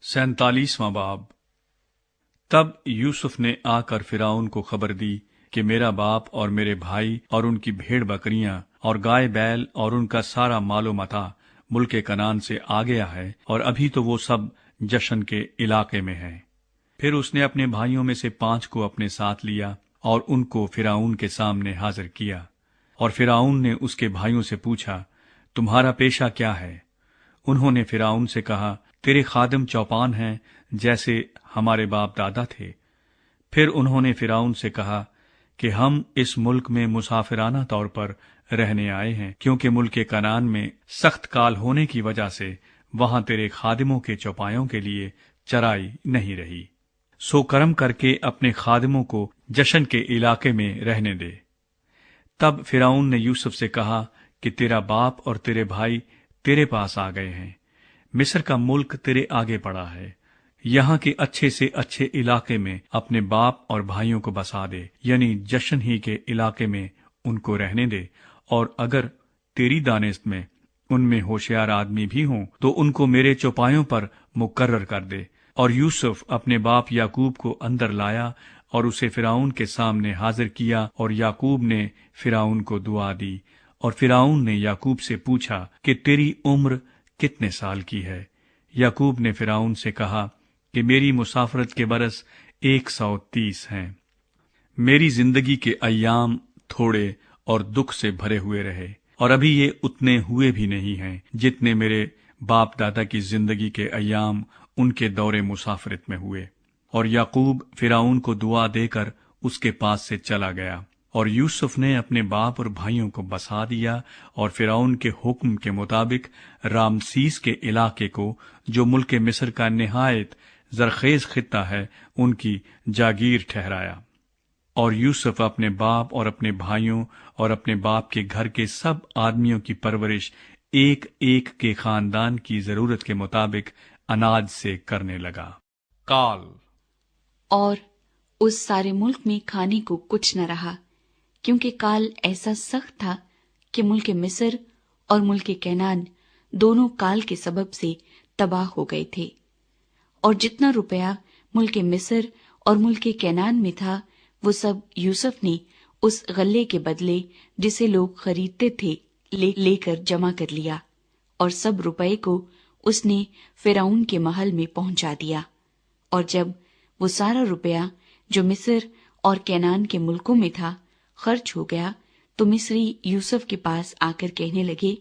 47واں باب۔ تب یوسف نے آ کر فرعون کو خبر دی کہ میرا باپ اور میرے بھائی اور ان کی بھیڑ بکریاں اور گائے بیل اور ان کا سارا مال و متاع ملک کنعان سے آ گیا ہے، اور ابھی تو وہ سب جشن کے علاقے میں ہیں۔ پھر اس نے اپنے بھائیوں میں سے 5 کو اپنے ساتھ لیا اور ان کو فرعون کے سامنے حاضر کیا، اور فرعون نے اس کے بھائیوں سے پوچھا، تمہارا پیشہ کیا ہے؟ انہوں نے فرعون سے کہا، تیرے خادم چوپان ہیں جیسے ہمارے باپ دادا تھے۔ پھر انہوں نے فرعون سے کہا کہ ہم اس ملک میں مسافرانہ طور پر رہنے آئے ہیں، کیونکہ ملک کنعان میں سخت کال ہونے کی وجہ سے وہاں تیرے خادموں کے چوپایوں کے لیے چرائی نہیں رہی، سو کرم کر کے اپنے خادموں کو جشن کے علاقے میں رہنے دے۔ تب فرعون نے یوسف سے کہا کہ تیرا باپ اور تیرے بھائی تیرے پاس آ گئے ہیں، مصر کا ملک تیرے آگے پڑا ہے، یہاں کے اچھے سے اچھے علاقے میں اپنے باپ اور بھائیوں کو بسا دے، یعنی جشن ہی کے علاقے میں ان کو رہنے دے، اور اگر تیری دانست میں ان میں ہوشیار آدمی بھی ہوں تو ان کو میرے چوپایوں پر مقرر کر دے۔ اور یوسف اپنے باپ یعقوب کو اندر لایا اور اسے فرعون کے سامنے حاضر کیا، اور یعقوب نے فرعون کو دعا دی، اور فرعون نے یعقوب سے پوچھا کہ تیری عمر کتنے سال کی ہے؟ یعقوب نے فرعون سے کہا کہ میری مسافرت کے برس 130 ہیں، میری زندگی کے ایام تھوڑے اور دکھ سے بھرے ہوئے رہے، اور ابھی یہ اتنے ہوئے بھی نہیں ہیں جتنے میرے باپ دادا کی زندگی کے ایام ان کے دور مسافرت میں ہوئے۔ اور یعقوب فرعون کو دعا دے کر اس کے پاس سے چلا گیا، اور یوسف نے اپنے باپ اور بھائیوں کو بسا دیا، اور فرعون کے حکم کے مطابق رامسیس کے علاقے کو، جو ملک مصر کا نہایت زرخیز خطہ ہے، ان کی جاگیر ٹھہرایا۔ اور یوسف اپنے باپ اور اپنے بھائیوں اور اپنے باپ کے گھر کے سب آدمیوں کی پرورش ایک ایک کے خاندان کی ضرورت کے مطابق اناج سے کرنے لگا۔ کال۔ اور اس سارے ملک میں کھانے کو کچھ نہ رہا، کیونکہ کال ایسا سخت تھا کہ ملک مصر اور ملک کنعان دونوں کال کے سبب سے تباہ ہو گئے تھے۔ اور جتنا روپیہ ملک مصر اور ملک کنعان میں تھا، وہ سب یوسف نے اس غلے کے بدلے جسے لوگ خریدتے تھے لے کر جمع کر لیا، اور سب روپے کو اس نے فرعون کے محل میں پہنچا دیا۔ اور جب وہ سارا روپیہ جو مصر اور کنعان کے ملکوں میں تھا خرچ ہو گیا، تو مصری یوسف کے پاس آ کر کہنے لگے،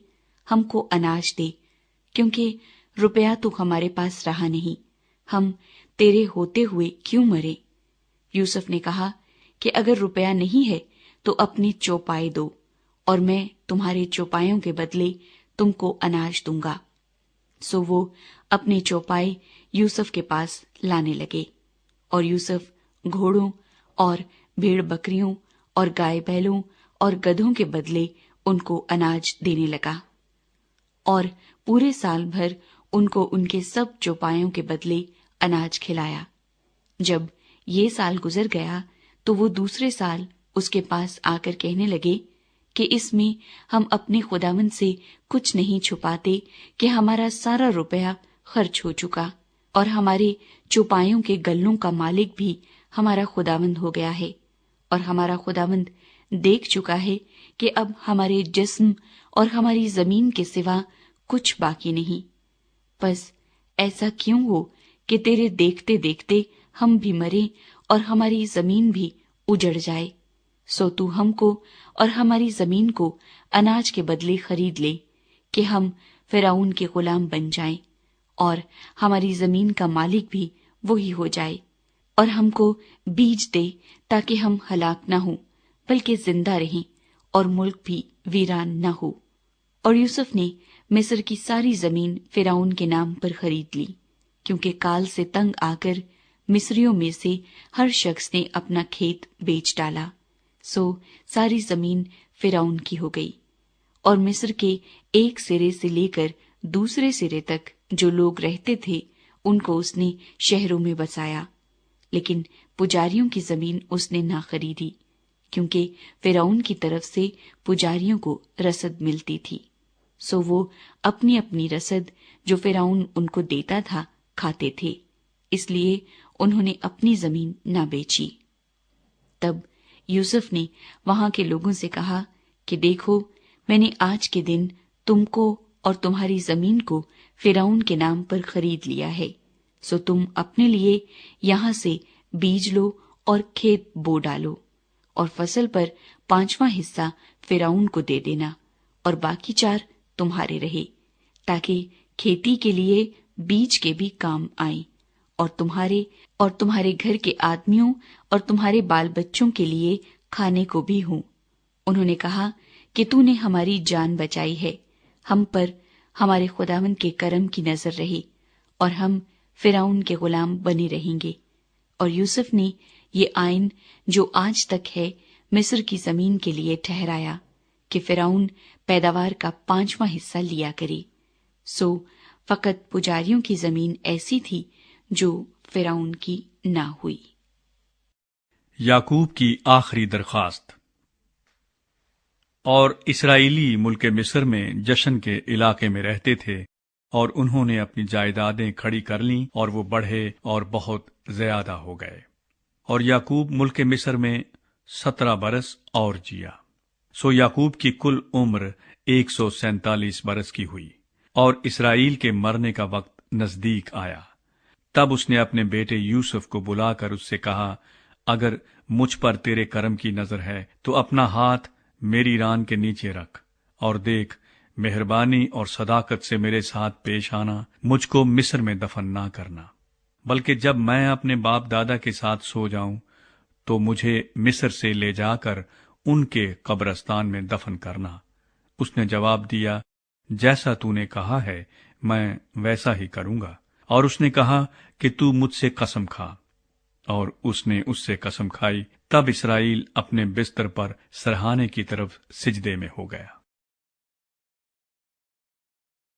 ہم کو اناج دے، کیونکہ روپیہ تو ہمارے پاس رہا نہیں، ہم تیرے ہوتے ہوئے کیوں مرے؟ یوسف نے کہا کہ اگر روپیہ نہیں ہے تو اپنی چوپائے دو، اور میں تمہارے چوپایوں کے بدلے تم کو اناج دوں گا۔ سو وہ اپنے چوپائے یوسف کے پاس لانے لگے، اور یوسف گھوڑوں اور بھیڑ بکریوں اور گائے بیلوں اور گدھوں کے بدلے ان کو اناج دینے لگا، اور پورے سال بھر ان کو ان کے سب چوپایوں کے بدلے اناج کھلایا۔ جب یہ سال گزر گیا تو وہ دوسرے سال اس کے پاس آ کر کہنے لگے کہ اس میں ہم اپنے خداوند سے کچھ نہیں چھپاتے کہ ہمارا سارا روپیہ خرچ ہو چکا، اور ہمارے چوپایوں کے گلوں کا مالک بھی ہمارا خداوند ہو گیا ہے، اور ہمارا خداوند دیکھ چکا ہے کہ اب ہمارے جسم اور ہماری زمین کے سوا کچھ باقی نہیں۔ بس ایسا کیوں ہو کہ تیرے دیکھتے دیکھتے ہم بھی مرے اور ہماری زمین بھی اجڑ جائے، سو تو ہم کو اور ہماری زمین کو اناج کے بدلے خرید لے کہ ہم فرعون کے غلام بن جائیں، اور ہماری زمین کا مالک بھی وہی ہو جائے، اور ہم کو بیج دے تاکہ ہم ہلاک نہ ہوں بلکہ زندہ رہیں، اور ملک بھی ویران نہ ہو۔ اور یوسف نے مصر کی ساری زمین فرعون کے نام پر خرید لی، کیونکہ کال سے تنگ آ کر مصریوں میں سے ہر شخص نے اپنا کھیت بیچ ڈالا، سو ساری زمین فرعون کی ہو گئی۔ اور مصر کے ایک سرے سے لے کر دوسرے سرے تک جو لوگ رہتے تھے ان کو اس نے شہروں میں بسایا، لیکن پجاریوں کی زمین اس نے نہ خریدی، کیونکہ فرعون کی طرف سے پجاریوں کو رسد ملتی تھی، سو وہ اپنی اپنی رسد جو فرعون ان کو دیتا تھا کھاتے تھے، اس لیے انہوں نے اپنی زمین نہ بیچی۔ تب یوسف نے وہاں کے لوگوں سے کہا کہ دیکھو، میں نے آج کے دن تم کو اور تمہاری زمین کو فرعون کے نام پر خرید لیا ہے، سو تم اپنے لیے یہاں سے بیج لو اور کھیت بو ڈالو، اور فصل پر 5واں حصہ فرعون کو دے دینا، اور باقی 4 تمہارے رہے، تاکہ کھیتی کے لیے بیج کے بھی کام آئیں، اور تمہارے گھر کے آدمیوں اور تمہارے بال بچوں کے لیے کھانے کو بھی ہوں۔ انہوں نے کہا کہ تو نے ہماری جان بچائی ہے، ہم پر ہمارے خداوند کے کرم کی نظر رہی، اور ہم فرعون کے غلام بنے رہیں گے۔ اور یوسف نے یہ آئین جو آج تک ہے مصر کی زمین کے لیے ٹھہرایا کہ فرعون پیداوار کا 5واں حصہ لیا کرے۔ سو فقط پجاریوں کی زمین ایسی تھی جو فرعون کی نہ ہوئی۔ یعقوب کی آخری درخواست۔ اور اسرائیلی ملک مصر میں جشن کے علاقے میں رہتے تھے، اور انہوں نے اپنی جائیدادیں کھڑی کر لیں، اور وہ بڑھے اور بہت زیادہ ہو گئے۔ اور یعقوب ملک مصر میں 17 برس اور جیا۔ سو یعقوب کی کل عمر 147 برس کی ہوئی، اور اسرائیل کے مرنے کا وقت نزدیک آیا۔ تب اس نے اپنے بیٹے یوسف کو بلا کر اس سے کہا، اگر مجھ پر تیرے کرم کی نظر ہے تو اپنا ہاتھ میری ران کے نیچے رکھ، اور دیکھ، مہربانی اور صداقت سے میرے ساتھ پیش آنا، مجھ کو مصر میں دفن نہ کرنا، بلکہ جب میں اپنے باپ دادا کے ساتھ سو جاؤں تو مجھے مصر سے لے جا کر ان کے قبرستان میں دفن کرنا۔ اس نے جواب دیا، جیسا تو نے کہا ہے میں ویسا ہی کروں گا۔ اور اس نے کہا کہ تو مجھ سے قسم کھا، اور اس نے اس سے قسم کھائی۔ تب اسرائیل اپنے بستر پر سرہانے کی طرف سجدے میں ہو گیا۔